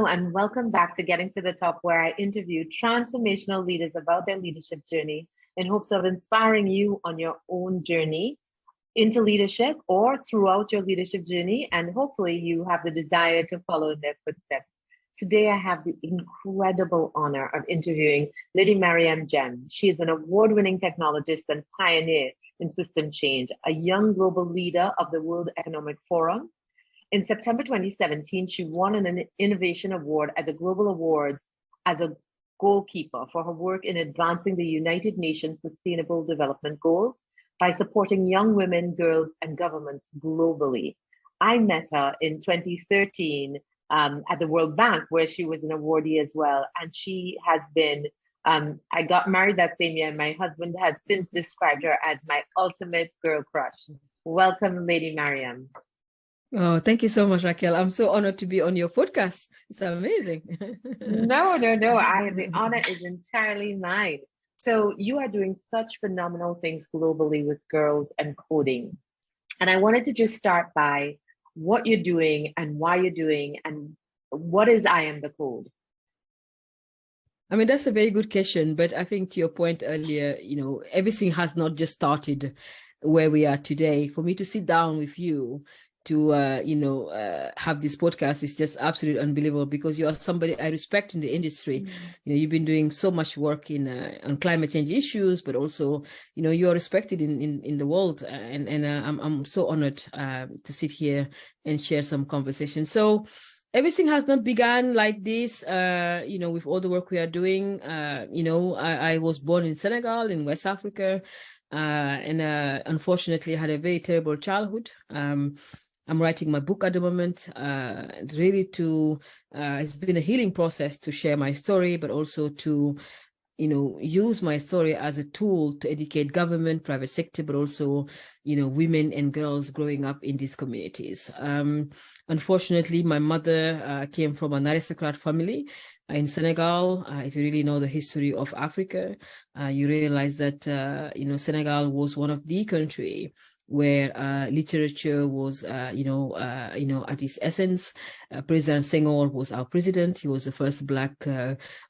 and welcome back to Getting to the Top, where I interview transformational leaders about their leadership journey in hopes of inspiring you on your own journey into leadership or throughout your leadership journey. And hopefully, you have the desire to follow in their footsteps. Today, I have the incredible honor of interviewing Lady Mariéme Jamme. She is an award-winning technologist and pioneer in system change, a young global leader of the World Economic Forum. In September 2017, she won an Innovation Award at the Global Awards as a goalkeeper for her work in advancing the United Nations Sustainable Development Goals by supporting young women, girls, and governments globally. I met her in 2013 at the World Bank, where she was an awardee as well. And she has been, I got married that same year, and my husband has since described her as my ultimate girl crush. Welcome, Lady Mariéme. Oh, thank you so much, Racquel. I'm so honored to be on your podcast. It's amazing. No. The honor is entirely mine. So you are doing such phenomenal things globally with girls and coding. And I wanted to just start by what you're doing and why you're doing and what is I Am the Code? I mean, that's a very good question. But I think to your point earlier, everything has not just started where we are today. For me to sit down with you to have this podcast is just absolutely unbelievable, because you are somebody I respect in the industry. You've been doing so much work on climate change issues, but also you are respected in the world, and I'm so honored to sit here and share some conversation. So everything has not begun like this, with all the work we are doing. I was born in Senegal, in West Africa, and unfortunately had a very terrible childhood. I'm writing my book at the moment. It's been a healing process to share my story, but also to, use my story as a tool to educate government, private sector, but also, women and girls growing up in these communities. Unfortunately, my mother came from an aristocrat family in Senegal. If you really know the history of Africa, you realize that, Senegal was one of the countries where literature was, at its essence. President Senghor was our president. He was the first Black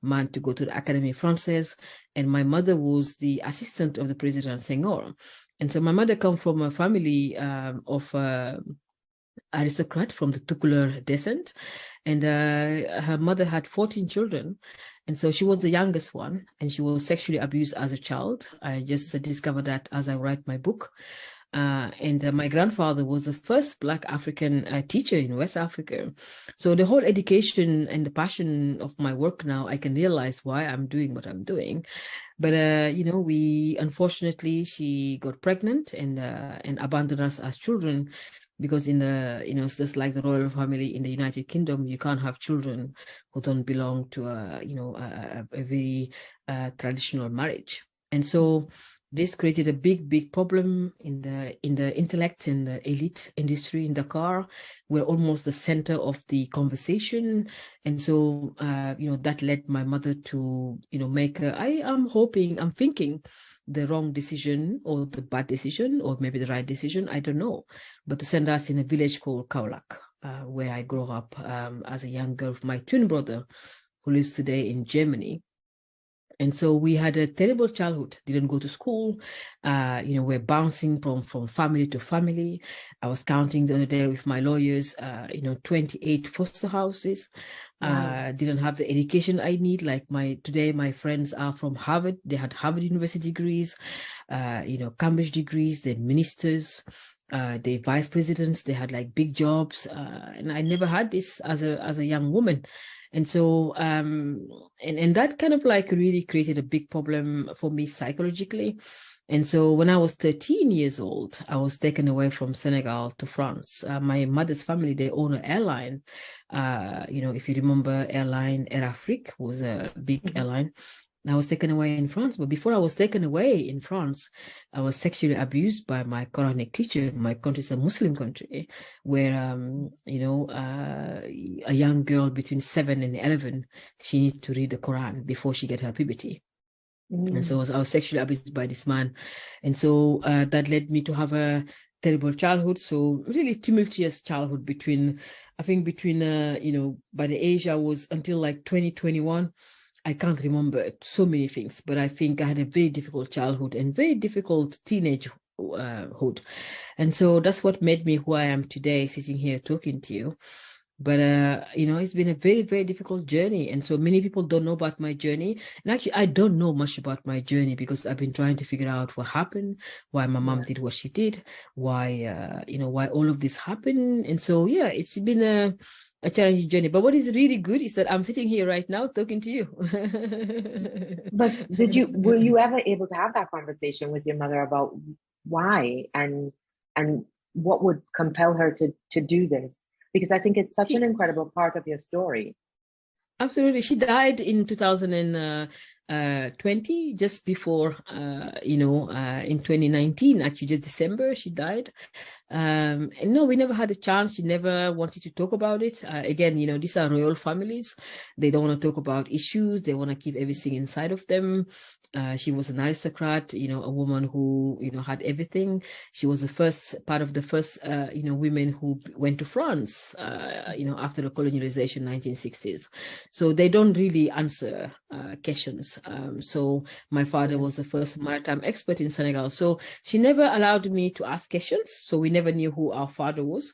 man to go to the Académie Française. And my mother was the assistant of the President Senghor. And so my mother comes from a family of aristocrat from the Tukulur descent. And her mother had 14 children. And so she was the youngest one, and she was sexually abused as a child. I just discovered that as I write my book. And my grandfather was the first Black African teacher in West Africa. So the whole education and the passion of my work now, I can realize why I'm doing what I'm doing. But, unfortunately, she got pregnant and abandoned us as children, because it's just like the royal family in the United Kingdom, you can't have children who don't belong to a very traditional marriage. And so this created a big problem in the intellect and the elite industry in Dakar. We're almost the center of the conversation. And so, that led my mother to, I'm thinking the wrong decision or the bad decision or maybe the right decision, I don't know, but to send us in a village called Kaolack, where I grew up as a young girl with my twin brother, who lives today in Germany. And so we had a terrible childhood, didn't go to school. We're bouncing from family to family. I was counting the other day with my lawyers, 28 foster houses. Wow. Didn't have the education I need. Like today, my friends are from Harvard. They had Harvard University degrees, Cambridge degrees, they're ministers. They vice presidents, they had like big jobs, and I never had this as a young woman. And so, and that kind of like really created a big problem for me psychologically. And so when I was 13 years old, I was taken away from Senegal to France. My mother's family, they own an airline. If you remember, airline Air Afrique was a big airline. I was taken away in France, but before I was taken away in France, I was sexually abused by my Quranic teacher. My country is a Muslim country where, a young girl between 7 and 11, she needs to read the Quran before she gets her puberty. And so I was sexually abused by this man. And so that led me to have a terrible childhood. So really tumultuous childhood between I think between, by the age I was until like 2021, I can't remember so many things, but I think I had a very difficult childhood and very difficult teenage hood. And so that's what made me who I am today, sitting here talking to you. But it's been a very, very difficult journey. And so many people don't know about my journey. And actually, I don't know much about my journey because I've been trying to figure out what happened, why my mom did what she did, why why all of this happened. And so, yeah, it's been a challenging journey. But what is really good is that I'm sitting here right now talking to you. But were you ever able to have that conversation with your mother about why and what would compel her to do this? Because I think it's such an incredible part of your story. Absolutely. She died in 2020, just before, in 2019, actually just December, she died. And no, we never had a chance. She never wanted to talk about it. Again, these are royal families. They don't want to talk about issues. They want to keep everything inside of them. She was an aristocrat, a woman who, had everything. She was part of the first, women who went to France, after the colonialization 1960s. So they don't really answer questions. So my father was the first maritime expert in Senegal. So she never allowed me to ask questions. So we never knew who our father was.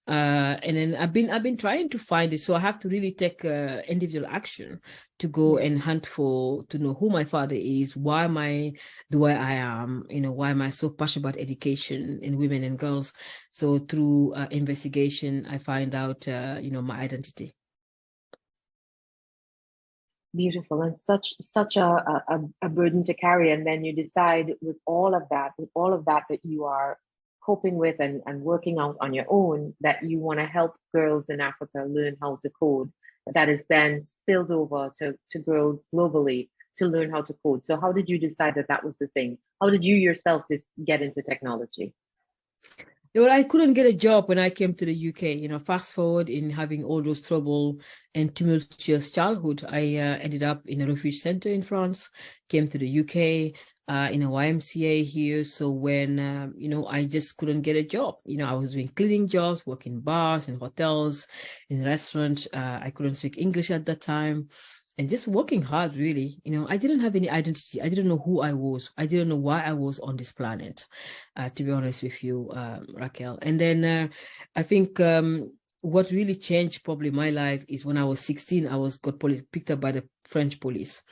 And then I've been trying to find it. So I have to really take individual action to go and hunt to know who my father is, why am I the way I am, why am I so passionate about education in women and girls. So through investigation, I find out, my identity. Beautiful, and such a burden to carry. And then you decide with all of that that you are coping with and working out on your own, that you want to help girls in Africa learn how to code. That is then spilled over to girls globally to learn how to code. So how did you decide that was the thing? How did you yourself get into technology? Well, I couldn't get a job when I came to the UK. Fast forward in having all those trouble and tumultuous childhood, I ended up in a refuge center in France, came to the UK, in a YMCA here. So when, I just couldn't get a job. I was doing cleaning jobs, working bars and hotels, in restaurants. I couldn't speak English at that time. And just working hard, really. I didn't have any identity. I didn't know who I was. I didn't know why I was on this planet, to be honest with you, Racquel. And then I think what really changed probably my life is when I was 16, I got picked up by the French police.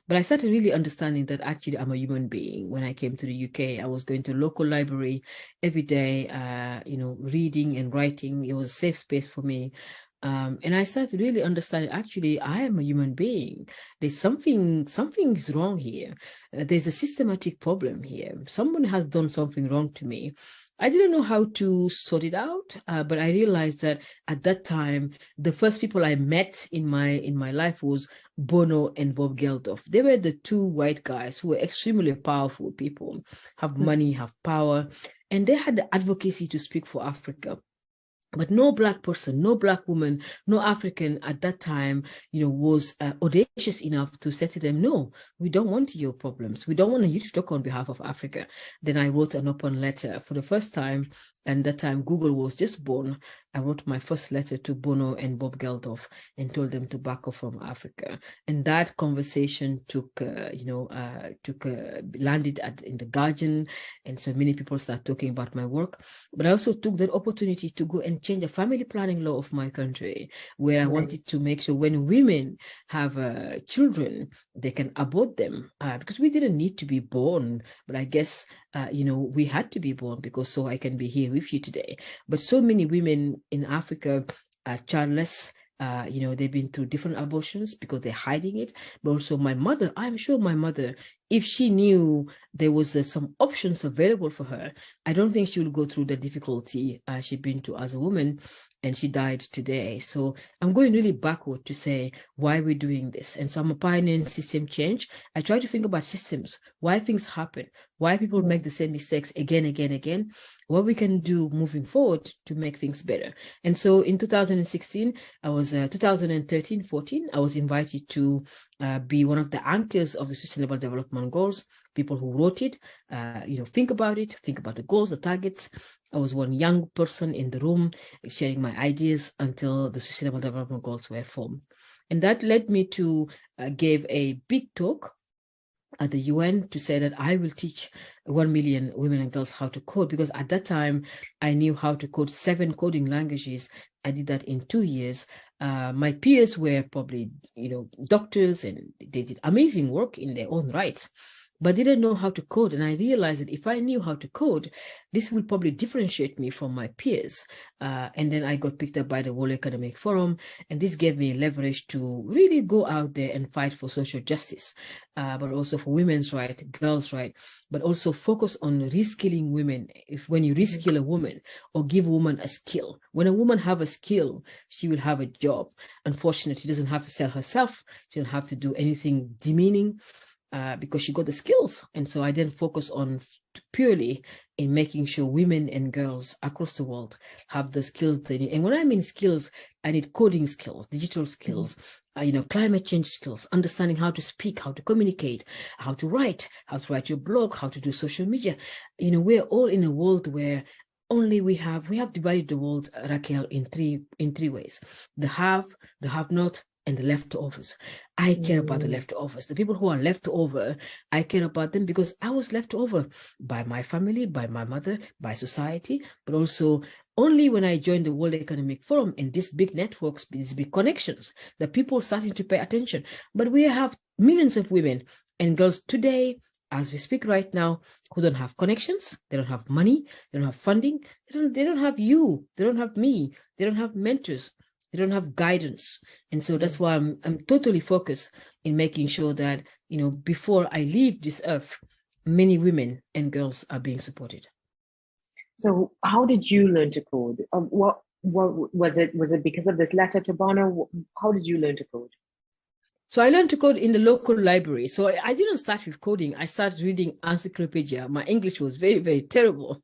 But I started really understanding that actually I'm a human being. When I came to the UK, I was going to local library every day, reading and writing. It was a safe space for me. And I started really understanding, actually, I am a human being. There's something's wrong here. There's a systematic problem here. Someone has done something wrong to me. I didn't know how to sort it out, but I realized that at that time, the first people I met in my life was Bono and Bob Geldof. They were the two white guys who were extremely powerful people, have money, have power, and they had the advocacy to speak for Africa. But no Black person, no Black woman, no African at that time, was audacious enough to say to them, no, we don't want your problems. We don't want you to talk on behalf of Africa. Then I wrote an open letter for the first time. And that time Google was just born. I wrote my first letter to Bono and Bob Geldof and told them to back off from Africa. And that conversation landed in the Guardian. And so many people started talking about my work. But I also took that opportunity to go and change the family planning law of my country, where I wanted to make sure when women have children, they can abort them, because we didn't need to be born. But I guess, we had to be born because so I can be here with you today. But so many women in Africa are childless. They've been through different abortions because they're hiding it. But also my mother, I'm sure my mother, if she knew there was some options available for her, I don't think she would go through the difficulty she's been to as a woman. And she died today. So I'm going really backward to say why we're doing this. And so I'm a pioneer in system change. I try to think about systems, why things happen, why people make the same mistakes again, what we can do moving forward to make things better. And so in 2016, 2013, 14, I was invited to be one of the anchors of the Sustainable Development Goals. People who wrote it, think about it, think about the goals, the targets. I was one young person in the room sharing my ideas until the Sustainable Development Goals were formed. And that led me to give a big talk at the UN to say that I will teach 1 million women and girls how to code, because at that time I knew how to code 7 coding languages. I did that in 2 years. My peers were probably, doctors, and they did amazing work in their own rights, but didn't know how to code. And I realized that if I knew how to code, this will probably differentiate me from my peers. And then I got picked up by the World Economic Forum, and this gave me leverage to really go out there and fight for social justice, but also for women's rights, girls' rights, but also focus on reskilling women. When you reskill a woman or give a woman a skill, when a woman have a skill, she will have a job. Unfortunately, she doesn't have to sell herself. She doesn't have to do anything demeaning, because she got the skills. And so I then focus on purely in making sure women and girls across the world have the skills they need. And when I mean skills, I need coding skills, digital skills, climate change skills, understanding how to speak, how to communicate, how to write your blog, how to do social media. We're all in a world where only we have divided the world, Racquel, in three ways: the have not, and the leftovers. I care about the leftovers. The people who are left over, I care about them because I was left over by my family, by my mother, by society, but also only when I joined the World Economic Forum and these big networks, these big connections, that people starting to pay attention. But we have millions of women and girls today, as we speak right now, who don't have connections, they don't have money, they don't have funding, they don't have you, they don't have me, they don't have mentors, they don't have guidance. And so that's why I'm totally focused in making sure that, before I leave this earth, many women and girls are being supported. So how did you learn to code? What was it? Was it because of this letter to Bono? How did you learn to code? So I learned to code in the local library. So I didn't start with coding. I started reading encyclopedia. My English was very, very terrible.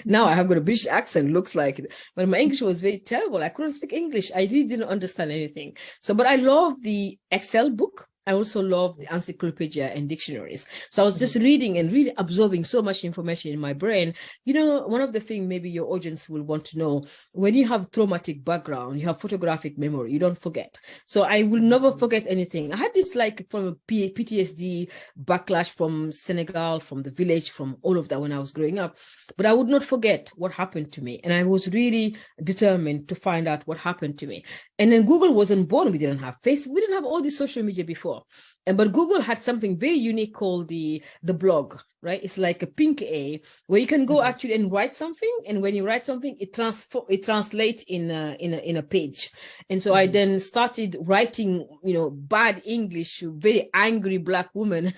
Now I have got a British accent, looks like it. But my English was very terrible. I couldn't speak English. I really didn't understand anything. But I love the Excel book. I also love the encyclopedia and dictionaries. So I was just reading and really absorbing so much information in my brain. One of the things maybe your audience will want to know, when you have traumatic background, you have photographic memory, you don't forget. So I will never forget anything. I had this from a PTSD backlash from Senegal, from the village, from all of that when I was growing up. But I would not forget what happened to me. And I was really determined to find out what happened to me. And then Google wasn't born. We didn't have Facebook. We didn't have all this social media before. But Google had something very unique called the blog, right? It's like a pink A, where you can go actually and write something. And when you write something, it translates in a page. And so I then started writing, bad English, very angry Black woman,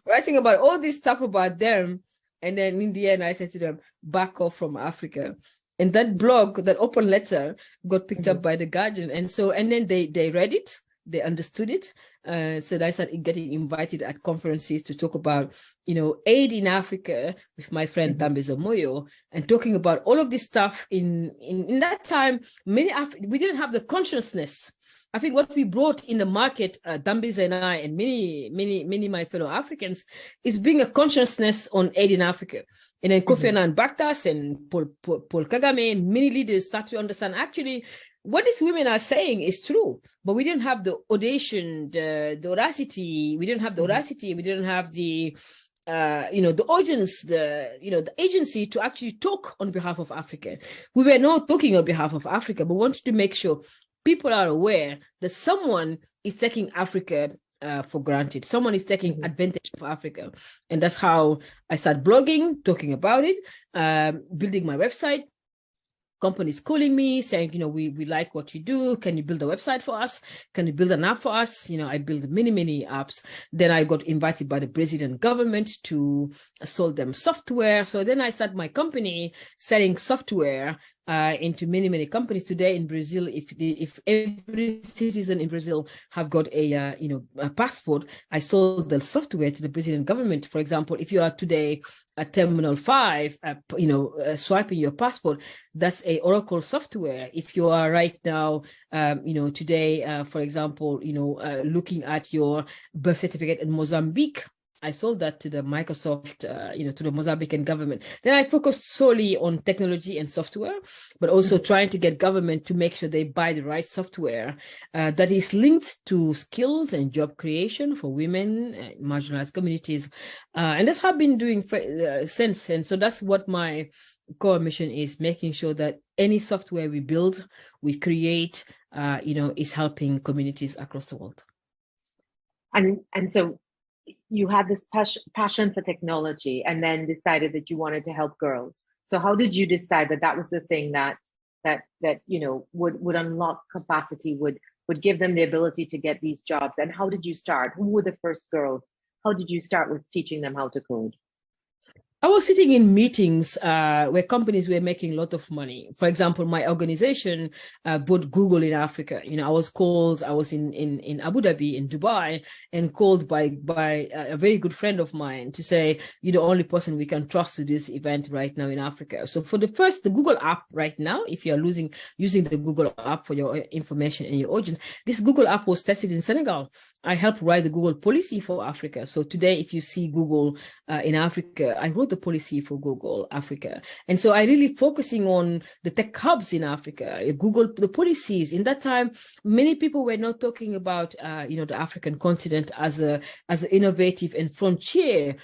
writing about all this stuff about them. And then in the end, I said to them, back off from Africa. And that blog, that open letter, got picked up by the Guardian. And then they read it, they understood it. So I started getting invited at conferences to talk about, aid in Africa with my friend Dambisa Moyo, and talking about all of this stuff. In that time, we didn't have the consciousness. I think what we brought in the market, Dambisa and I, and many of my fellow Africans, is bring a consciousness on aid in Africa. And then Kofi Annan backed us, and Paul Kagame, and many leaders start to understand actually what these women are saying is true, but we didn't have the audacity. We didn't have the audacity. We didn't have the the audience, the agency to actually talk on behalf of Africa. We were not talking on behalf of Africa, but wanted to make sure people are aware that someone is taking Africa for granted. Someone is taking advantage of Africa. And that's how I started blogging, talking about it, building my website. Companies calling me saying, we like what you do. Can you build a website for us? Can you build an app for us? I built many apps. Then I got invited by the Brazilian government to sell them software. So then I started my company selling software into many, many companies today in Brazil. If every citizen in Brazil have got a passport, I sold the software to the Brazilian government. For example, if you are today at Terminal 5, swiping your passport, that's a Oracle software. If you are right now, today, for example, looking at your birth certificate in Mozambique, I sold that to the Microsoft, to the Mozambican government. Then I focused solely on technology and software, but also trying to get government to make sure they buy the right software that is linked to skills and job creation for women, marginalized communities. And that's how I've been doing since. And so that's what my core mission is, making sure that any software we build, we create, is helping communities across the world. And so you had this passion for technology, and then decided that you wanted to help girls. So how did you decide that was the thing that would unlock capacity, would give them the ability to get these jobs? And how did you start? Who were the first girls? How did you start with teaching them how to code? I was sitting in meetings where companies were making a lot of money. For example, my organization bought Google in Africa. I was in Abu Dhabi, in Dubai, and called by a very good friend of mine to say, you're the only person we can trust to this event right now in Africa. So for the Google app right now, if you're using the Google app for your information and your audience, this Google app was tested in Senegal. I helped write the Google policy for Africa. So today, if you see Google in Africa, I wrote the policy for Google Africa. And so I really focusing on the tech hubs in Africa, Google, the policies. In that time, many people were not talking about, the African continent as an innovative and frontier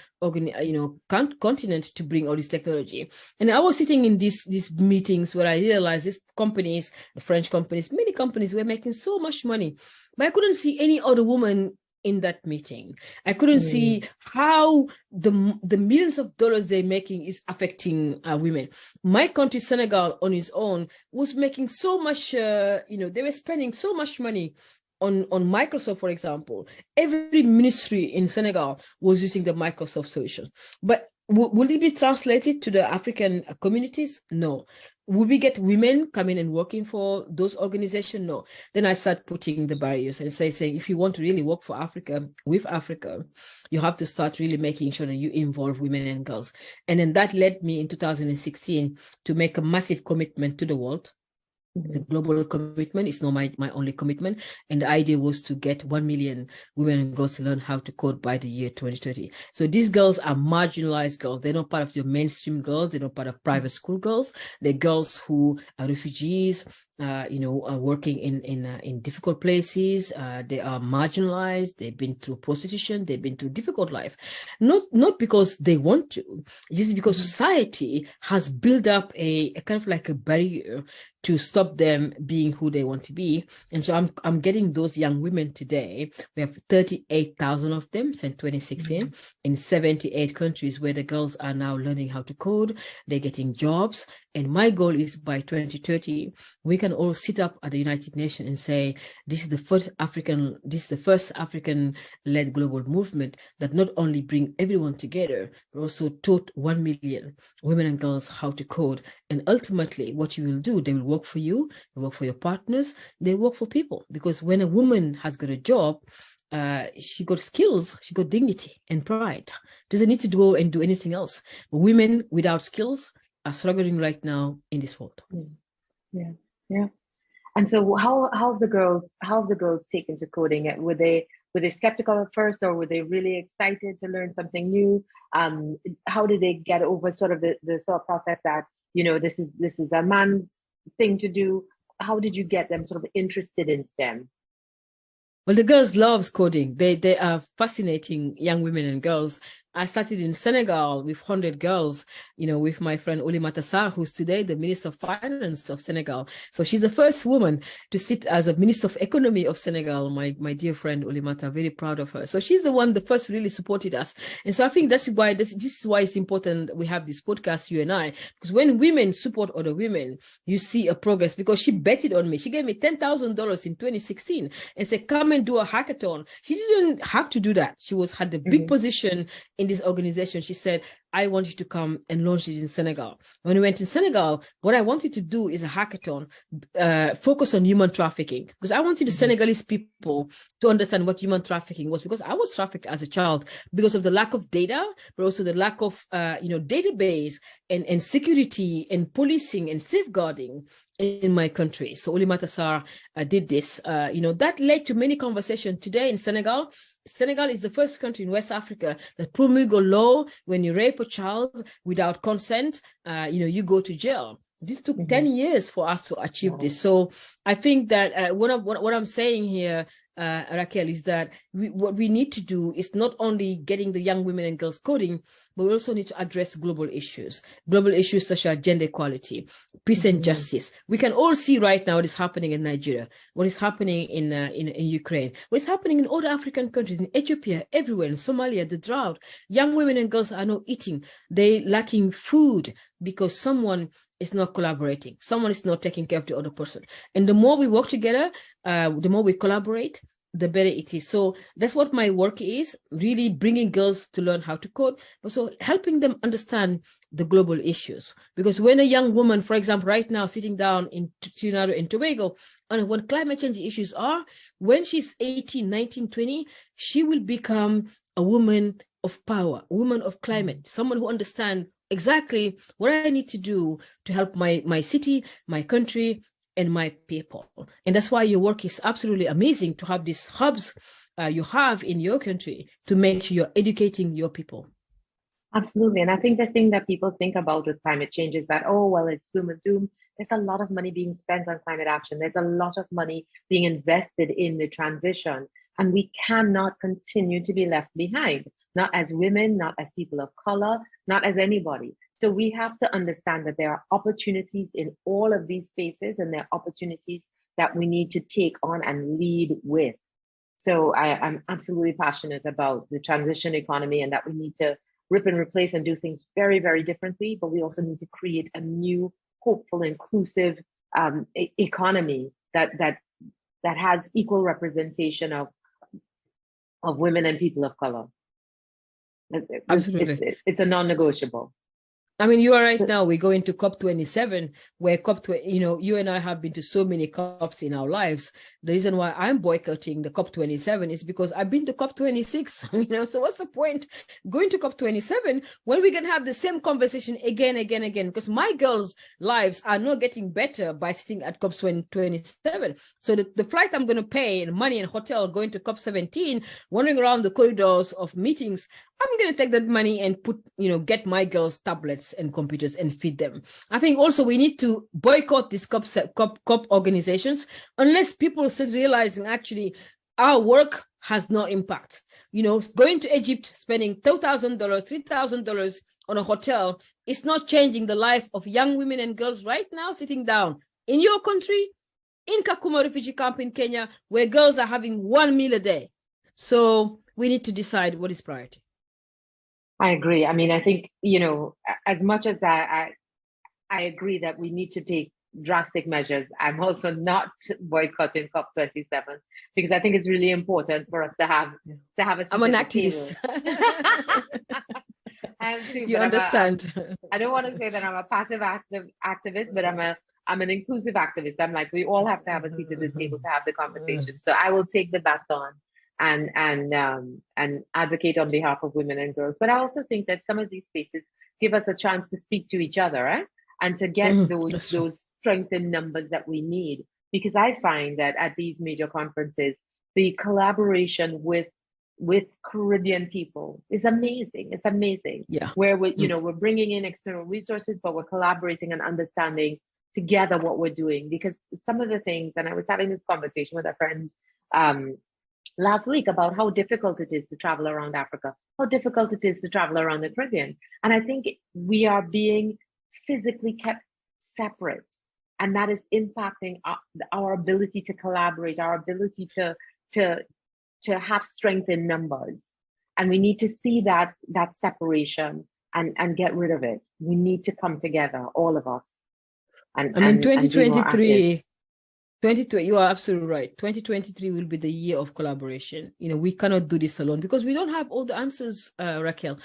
continent to bring all this technology. And I was sitting in these meetings where I realized these companies, the French companies, many companies were making so much money, but I couldn't see any other woman in that meeting. I couldn't see how the millions of dollars they're making is affecting women. My country, Senegal, on its own, was making so much, they were spending so much money on Microsoft, for example. Every ministry in Senegal was using the Microsoft solution. But will it be translated to the African communities? No. Will we get women coming and working for those organizations? No. Then I start putting the barriers and saying, if you want to really work for Africa, with Africa, you have to start really making sure that you involve women and girls. And then that led me in 2016 to make a massive commitment to the world. It's a global commitment. It's not my only commitment. And the idea was to get 1 million women and girls to learn how to code by the year 2030. So these girls are marginalized girls. They're not part of your mainstream girls. They're not part of private school girls. They're girls who are refugees, are working in difficult places. They are marginalized. They've been through prostitution. They've been through difficult life. Not because they want to, just because society has built up a kind of like a barrier to stop them being who they want to be. And so I'm getting those young women today. We have 38,000 of them since 2016 in 78 countries, where the girls are now learning how to code. They're getting jobs. And my goal is by 2030, we can all sit up at the United Nations and say, this is the first African-led global movement that not only bring everyone together, but also taught 1 million women and girls how to code. And ultimately, what you will do, they will work for you, they work for your partners, they work for people. Because when a woman has got a job, she got skills, she got dignity and pride. Doesn't need to go and do anything else. But women without skills are struggling right now in this world. Yeah. And so how have the girls taken to coding? Were they skeptical at first, or were they really excited to learn something new? How did they get over sort of the thought process that, this is a man's thing to do? How did you get them sort of interested in STEM? Well, the girls love coding. They are fascinating young women and girls. I started in Senegal with 100 girls, with my friend Oulimata Sarr, who's today the Minister of Finance of Senegal. So she's the first woman to sit as a Minister of Economy of Senegal, my dear friend Oulimata, very proud of her. So she's the first really supported us. And so I think that's why this is why it's important we have this podcast, you and I, because when women support other women, you see a progress, because she betted on me. She gave me $10,000 in 2016 and said, come and do a hackathon. She didn't have to do that. She had a big position in this organization, she said, I want you to come and launch it in Senegal. When we went in Senegal, what I wanted to do is a hackathon, focus on human trafficking, because I wanted the Senegalese people to understand what human trafficking was, because I was trafficked as a child because of the lack of data, but also the lack of, database and security and policing and safeguarding in my country. So Oulimata Sarr did this. That led to many conversations today in Senegal. Senegal is the first country in West Africa that promulgated a law: when you rape a child without consent, you go to jail. This took 10 years for us to achieve this. So I think that what I'm saying here, Racquel, is that what we need to do is not only getting the young women and girls coding, but we also need to address global issues such as gender equality, peace and justice. We can all see right now what is happening in Nigeria, what is happening in Ukraine, what is happening in other African countries, in Ethiopia, everywhere, in Somalia, the drought. Young women and girls are not eating. They're lacking food because someone is not collaborating. Someone is not taking care of the other person. And the more we work together, the more we collaborate, the better it is. So that's what my work is, really bringing girls to learn how to code, but also helping them understand the global issues. Because when a young woman, for example, right now sitting down in Trinidad and Tobago, and when climate change issues are, when she's 18, 19, 20, she will become a woman of power, a woman of climate, someone who understands exactly what I need to do to help my city, my country, and my people. And that's why your work is absolutely amazing, to have these hubs you have in your country to make sure you're educating your people. Absolutely. And I think the thing that people think about with climate change is that, oh, well, it's gloom and doom. There's a lot of money being spent on climate action. There's a lot of money being invested in the transition. And we cannot continue to be left behind, not as women, not as people of color, not as anybody. So we have to understand that there are opportunities in all of these spaces, and there are opportunities that we need to take on and lead with. So I'm absolutely passionate about the transition economy, and that we need to rip and replace and do things very, very differently, but we also need to create a new, hopeful, inclusive economy that has equal representation of women and people of color. Absolutely. It's a non-negotiable. I mean, you are right now, we go into COP27, where you and I have been to so many COPs in our lives. The reason why I'm boycotting the COP27 is because I've been to COP26, so what's the point going to COP27 when we can have the same conversation again? Because my girls' lives are not getting better by sitting at COP27. So the flight I'm going to pay and money and hotel going to COP17, wandering around the corridors of meetings, I'm going to take that money and get my girls tablets and computers and feed them. I think also we need to boycott these COP organizations unless people start realizing actually our work has no impact. Going to Egypt, spending $2,000, $3,000 on a hotel is not changing the life of young women and girls right now sitting down in your country, in Kakuma refugee camp in Kenya, where girls are having 1 meal a day. So we need to decide what is priority. I agree. I mean, I think, as much as I agree that we need to take drastic measures, I'm also not boycotting COP27, because I think it's really important for us to have a. I'm an activist. I am too. You understand. I don't want to say that I'm a passive activist, but I'm an inclusive activist. I'm like, we all have to have a seat at the table to have the conversation. So I will take the baton and advocate on behalf of women and girls. But I also think that some of these spaces give us a chance to speak to each other, right? And to get those strength in numbers that we need. Because I find that at these major conferences, the collaboration with Caribbean people is amazing. It's amazing. Yeah. Where we're bringing in external resources, but we're collaborating and understanding together what we're doing. Because some of the things, and I was having this conversation with a friend last week about how difficult it is to travel around Africa, how difficult it is to travel around the Caribbean. And I think we are being physically kept separate. And that is impacting our ability to collaborate, our ability to have strength in numbers. And we need to see that separation and get rid of it. We need to come together, all of us. And 2023, 2020, you are absolutely right. 2023 will be the year of collaboration. We cannot do this alone because we don't have all the answers, Racquel.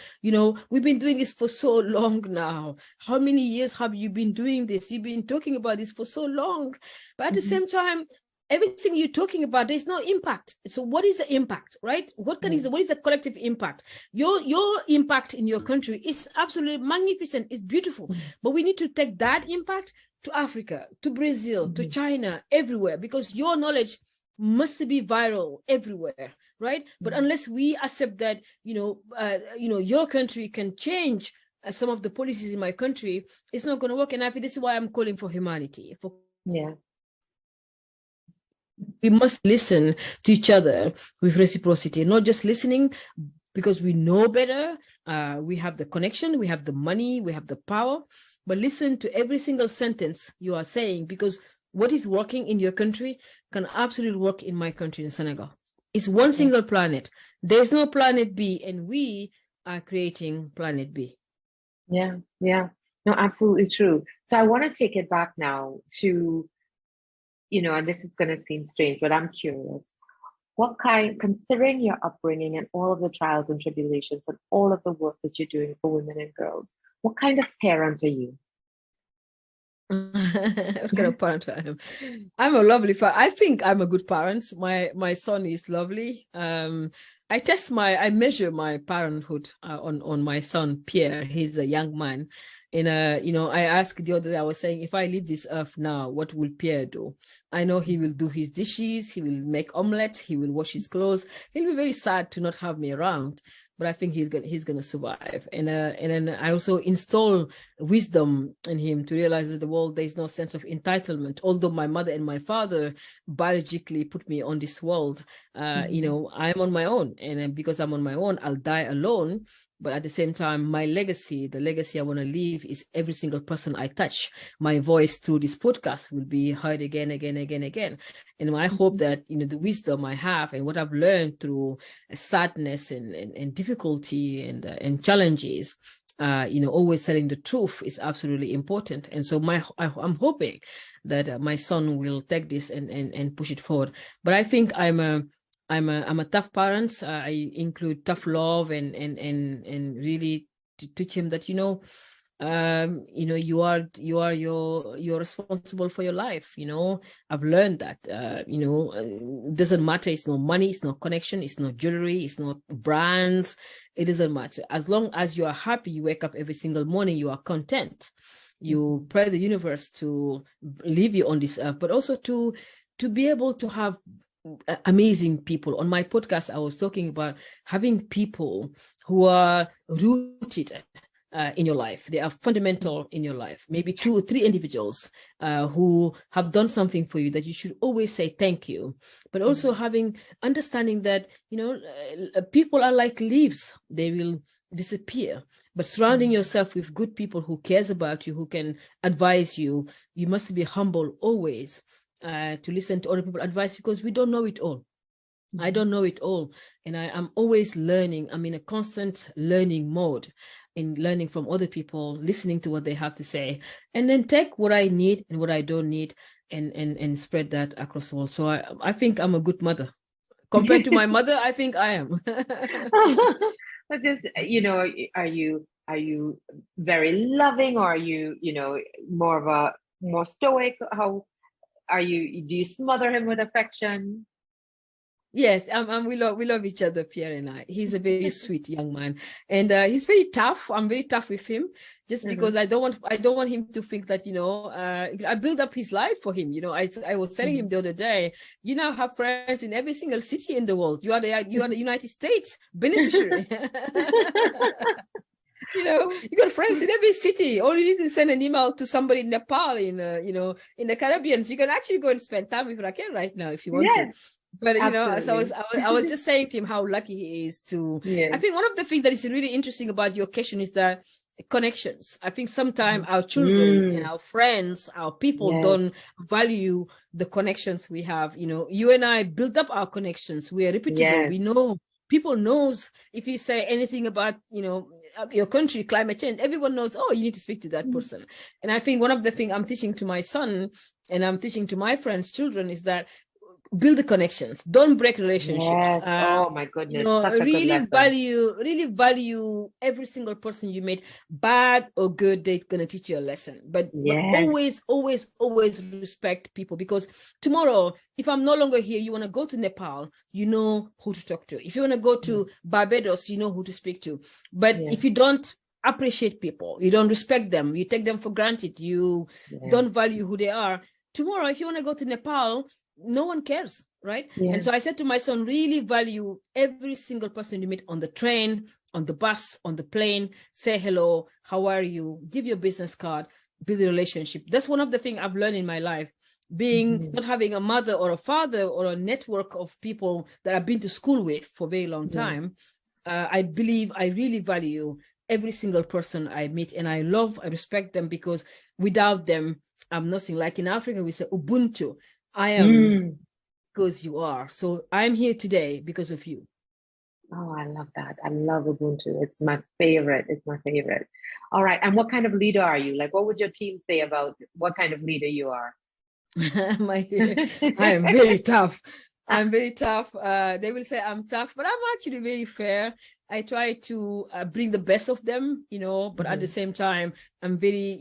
We've been doing this for so long now. How many years have you been doing this? You've been talking about this for so long. But at the same time, everything you're talking about, there's no impact. So what is the impact, right? What is the collective impact? Your impact in your country is absolutely magnificent. It's beautiful. But we need to take that impact to Africa, to Brazil, to China, everywhere, because your knowledge must be viral everywhere, right? But unless we accept that, your country can change some of the policies in my country, it's not going to work. And I think this is why I'm calling for humanity. We must listen to each other with reciprocity, not just listening because we know better. We have the connection, we have the money, we have the power. But listen to every single sentence you are saying, because what is working in your country can absolutely work in my country, in Senegal. It's one single planet. There's no planet B, and we are creating planet B. Yeah. No, absolutely true. So I want to take it back now to, and this is going to seem strange, but I'm curious. Considering your upbringing and all of the trials and tribulations and all of the work that you're doing for women and girls, what kind of parent are you? What kind of parent I am? I'm a lovely parent. I think I'm a good parent. My son is lovely. I measure my parenthood on my son Pierre. He's a young man, and I asked the other day. I was saying, if I leave this earth now, what will Pierre do? I know he will do his dishes. He will make omelets. He will wash his clothes. He'll be very sad to not have me around, but I think he's gonna survive. And then I also install wisdom in him to realize that the world, there's no sense of entitlement. Although my mother and my father biologically put me on this world, I'm on my own, and because I'm on my own, I'll die alone. But at the same time, the legacy I want to leave is every single person I touch. My voice through this podcast will be heard again. And I hope that, the wisdom I have and what I've learned through sadness and difficulty and challenges, always telling the truth is absolutely important. And so I'm hoping that my son will take this and push it forward. But I think I'm a tough parent. I include tough love and really to teach him that you're responsible for your life. I've learned that it doesn't matter. It's no money, it's no connection, it's no jewelry, it's not brands. It doesn't matter. As long as you are happy, you wake up every single morning, you are content. You pray the universe to leave you on this earth, but also to be able to have amazing people. On my podcast, I was talking about having people who are rooted in your life. They are fundamental in your life. Maybe 2 or 3 individuals who have done something for you that you should always say thank you. But also understanding that, people are like leaves. They will disappear. But surrounding yourself with good people who cares about you, who can advise you, you must be humble always. To listen to other people's advice, because we don't know it all. I don't know it all. And I'm always learning. I'm in a constant learning mode, in learning from other people, listening to what they have to say, and then take what I need and what I don't need and spread that across the world. So I think I'm a good mother. Compared to my mother, I think I am. But just, are you very loving, or are you, more stoic? How do you smother him with affection? Yes, we love each other, Pierre and I. He's a very sweet young man, and he's very tough. I'm very tough with him, just because I don't want him to think that I build up his life for him. I was telling him the other day, you now have friends in every single city in the world. You are the United States beneficiary. You got friends in every city. All you need to send an email to somebody in Nepal, in the Caribbean. So you can actually go and spend time with Racquel right now if you want to. But so I was just saying to him how lucky he is to. Yeah. I think one of the things that is really interesting about your question is that connections. I think sometimes our children and our friends, our people don't value the connections we have. You and I build up our connections. We are reputable. We know. People knows if you say anything about, your country, climate change, everyone knows, oh, you need to speak to that person. And I think one of the things I'm teaching to my son and I'm teaching to my friends' children is that build the connections, don't break relationships. Yes. Oh my goodness. Such a good Really lesson. value every single person you meet, bad or good. They're gonna teach you a lesson, but Yes. always respect people, because tomorrow, if I'm no longer here, you want to go to Nepal, you know who to talk to. If you want to go to Barbados, you know who to speak to. But if you don't appreciate people, you don't respect them, you take them for granted, you don't value who they are, tomorrow if you want to go to Nepal, no one cares, right? And so I said to my son, really value every single person you meet on the train, on the bus, on the plane. Say hello, how are you, give your business card, build a relationship. That's one of the things I've learned in my life, being not having a mother or a father or a network of people that I've been to school with for a very long time. I believe I really value every single person I meet, and I respect them, because without them, I'm nothing. Like in Africa, we say Ubuntu. I am because you are. So I'm here today because of you. Oh, I love that. I love Ubuntu. It's my favorite. It's my favorite. All right. And what kind of leader are you? Like, what would your team say about what kind of leader you are? I am very tough. I'm very tough. They will say I'm tough, but I'm actually very fair. I try to bring the best of them, but at the same time, I'm very,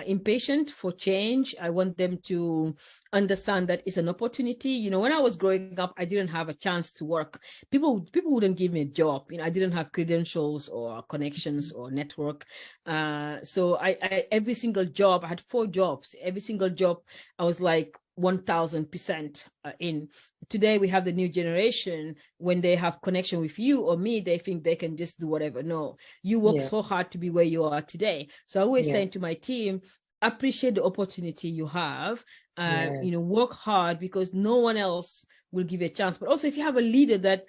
impatient for change. I want them to understand that it's an opportunity. When I was growing up, I didn't have a chance to work. People wouldn't give me a job. I didn't have credentials or connections or network. So I every single job, I had 4 jobs. Every single job, I was like 1000% in. Today we have the new generation. When they have connection with you or me, they think they can just do whatever. No, you work so hard to be where you are today. So I always saying to my team, appreciate the opportunity you have. Work hard, because no one else will give you a chance. But also, if you have a leader that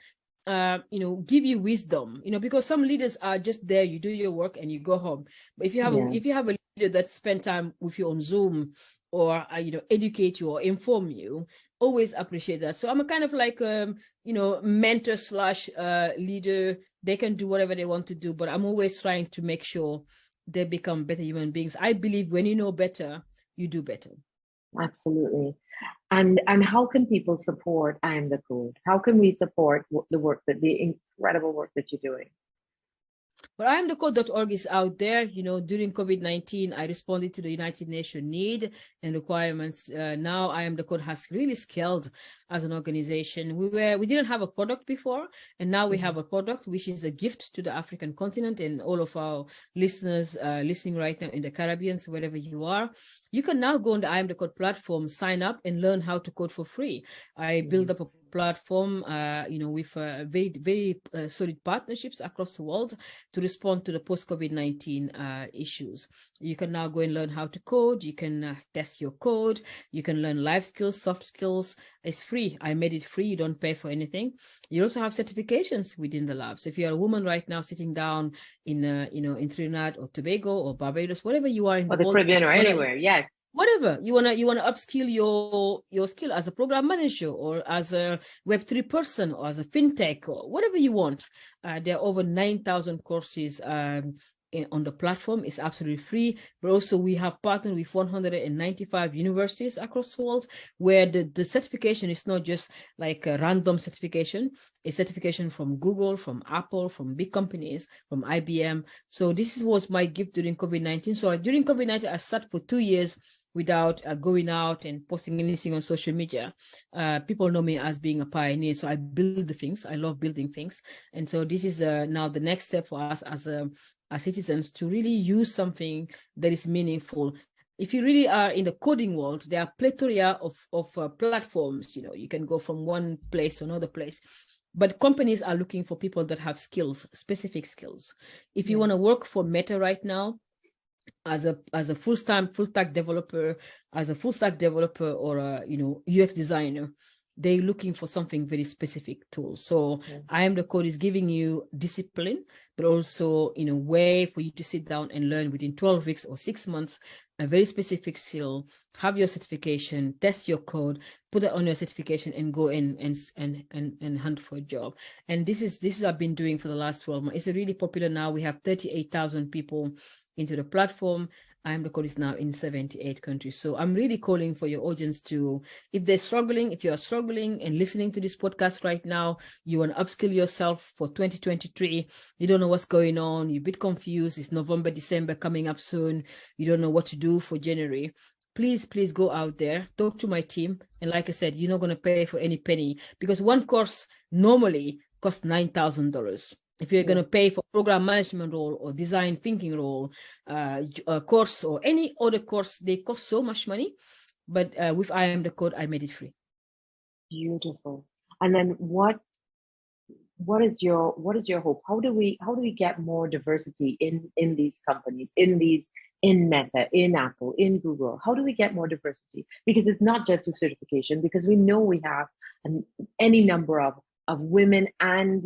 give you wisdom, because some leaders are just there, you do your work and you go home. But if you have a leader that spend time with you on Zoom, or educate you or inform you, always appreciate that. So I'm a kind of like mentor / leader. They can do whatever they want to do, but I'm always trying to make sure they become better human beings. I believe when you know better, you do better. Absolutely. And how can people support I Am the Code? How can we support the incredible work that you're doing? Well, IamTheCode.org is out there. During COVID-19, I responded to the United Nations need and requirements. Now I Am the Code has really scaled as an organization. We didn't have a product before, and now we have a product, which is a gift to the African continent and all of our listeners listening right now in the Caribbean, so wherever you are. You can now go on the I Am the Code platform, sign up, and learn how to code for free. I build up a platform, with very, very solid partnerships across the world to respond to the post-COVID-19 issues. You can now go and learn how to code. You can test your code. You can learn life skills, soft skills. It's free. I made it free. You don't pay for anything. You also have certifications within the lab. So if you're a woman right now sitting down in, in Trinidad or Tobago or Barbados, whatever you are in the world, Caribbean or anywhere, yes. Whatever you wanna upskill your skill as a program manager or as a Web3 person or as a fintech or whatever you want. There are over 9,000 courses on the platform. Is absolutely free. But also we have partnered with 195 universities across the world, where the certification is not just like a random certification. It's certification from Google, from Apple, from big companies, from IBM. So this was my gift during COVID-19. So during COVID-19, I sat for 2 years without going out and posting anything on social media. People know me as being a pioneer. So I build the things. I love building things. And so this is now the next step for us as citizens to really use something that is meaningful. If you really are in the coding world, there are plethora of platforms. You can go from one place to another place. But companies are looking for people that have skills, specific skills. If you want to work for Meta right now, as a full stack developer, or a UX designer, they're looking for something very specific tool. So I Am the Code is giving you discipline, but also in a way for you to sit down and learn within 12 weeks or 6 months a very specific skill, have your certification, test your code, put it on your certification, and go in and hunt for a job. And this is I've been doing for the last 12 months. It's really popular now. We have 38,000 people into the platform. I Am the Code is now in 78 countries. So I'm really calling for your audience to, if they're struggling, if you are struggling and listening to this podcast right now, you want to upskill yourself for 2023, you don't know what's going on, you're a bit confused, it's November, December coming up soon, you don't know what to do for January. Please go out there, talk to my team. And like I said, you're not going to pay for any penny, because one course normally costs $9,000. If you're going to pay for program management role or design thinking role, course or any other course, they cost so much money. But with I Am the Code, I made it free. Beautiful. And then what is your hope? How do we get more diversity in these companies, in Meta, in Apple, in Google? How do we get more diversity? Because it's not just a certification, because we know we have any number of women and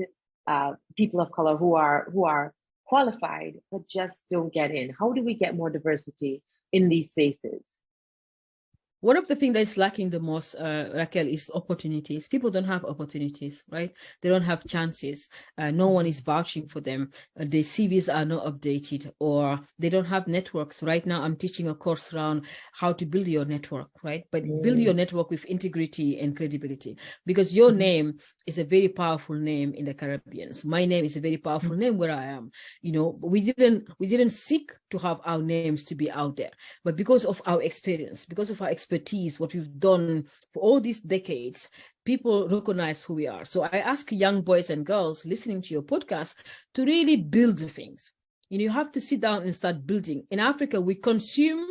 people of color who are qualified but just don't get in. How do we get more diversity in these spaces? One of the things that is lacking the most, Racquel, is opportunities. People don't have opportunities, right? They don't have chances. No one is vouching for them. Their CVs are not updated, or they don't have networks. Right now, I'm teaching a course around how to build your network, right? But build your network with integrity and credibility, because your name is a very powerful name in the Caribbean. My name is a very powerful name where I am. You know, we didn't seek to have our names to be out there, but because of our experience, because of our expertise, what we've done for all these decades, people recognize who we are. So I ask young boys and girls listening to your podcast to really build things. You know, you have to sit down and start building. In Africa, we consume,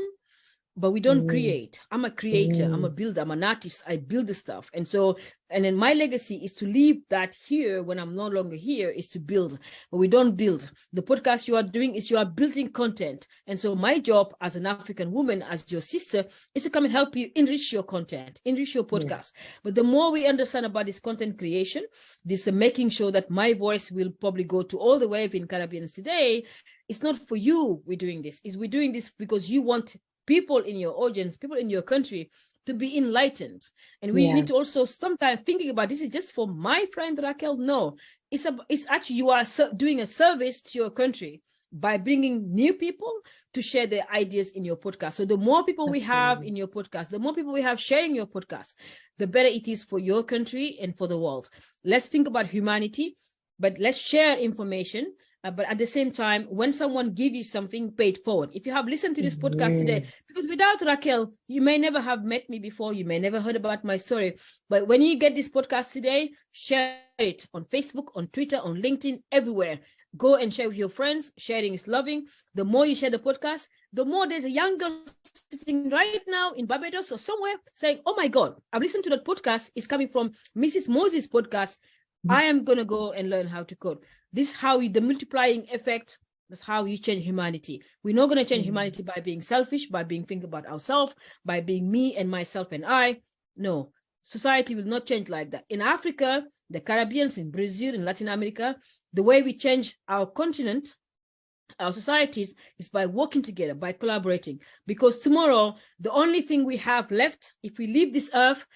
but we don't create. I'm a creator, I'm a builder, I'm an artist, I build the stuff. And then my legacy is to leave that here when I'm no longer here, is to build. But we don't build. The podcast you are doing is you are building content. And so my job as an African woman, as your sister, is to come and help you enrich your content, enrich your podcast. But the more we understand about this content creation, this making sure that my voice will probably go to all the way in Caribbeans today, it's not for you we're doing this. We're doing this because you want people in your audience, people in your country, to be enlightened. And we need to also sometimes thinking about, this is just for my friend Racquel. No, it's actually, you are doing a service to your country by bringing new people to share their ideas in your podcast. So the more people we have in your podcast, the more people we have sharing your podcast, the better it is for your country and for the world. Let's think about humanity, but let's share information. But at the same time, when someone gives you something, pay it forward. If you have listened to this podcast today, because without Racquel, you may never have met me before, you may never heard about my story. But when you get this podcast today, share it on Facebook, on Twitter, on LinkedIn, everywhere. Go and share with your friends. Sharing is loving. The more you share the podcast, the more there's a young girl sitting right now in Barbados or somewhere saying, oh my God, I've listened to that podcast. It's coming from Mrs. Moses' podcast. I am going to go and learn how to code. This is how the multiplying effect, that's how you change humanity. We're not going to change humanity by being selfish, by being thinking about ourselves, by being me and myself and I. No, society will not change like that. In Africa, the Caribbeans, in Brazil, in Latin America, the way we change our continent, our societies, is by working together, by collaborating. Because tomorrow, the only thing we have left, if we leave this earth,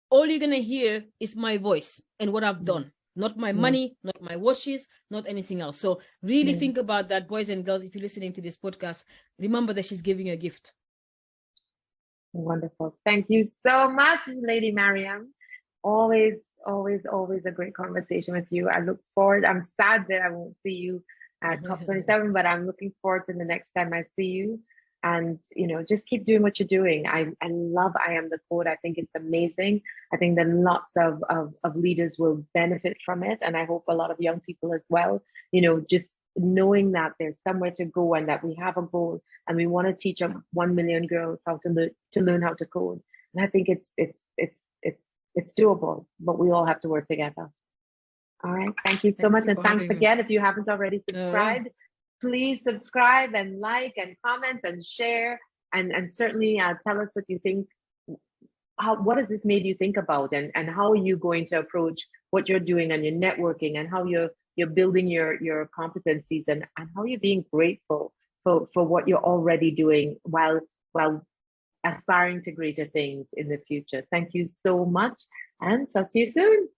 all you're going to hear is my voice and what I've done. Not my money, not my watches, not anything else. So really think about that, boys and girls. If you're listening to this podcast, remember that she's giving you a gift. Wonderful. Thank you so much, Lady Mariéme. Always a great conversation with you. I look forward. I'm sad that I won't see you at COP27, but I'm looking forward to the next time I see you. And, you know, just keep doing what you're doing. I love I Am the Code. I think it's amazing. I think that lots of leaders will benefit from it. And I hope a lot of young people as well, you know, just knowing that there's somewhere to go and that we have a goal and we want to teach 1 million girls how to learn how to code. And I think it's doable, but we all have to work together. All right. Thank you so much. And thanks again. If you haven't already subscribed, please subscribe and like and comment and share, and certainly tell us what you think. What has this made you think about, and how are you going to approach what you're doing and your networking, and how you're building your competencies, and how you're being grateful for what you're already doing while aspiring to greater things in the future. Thank you so much, and talk to you soon.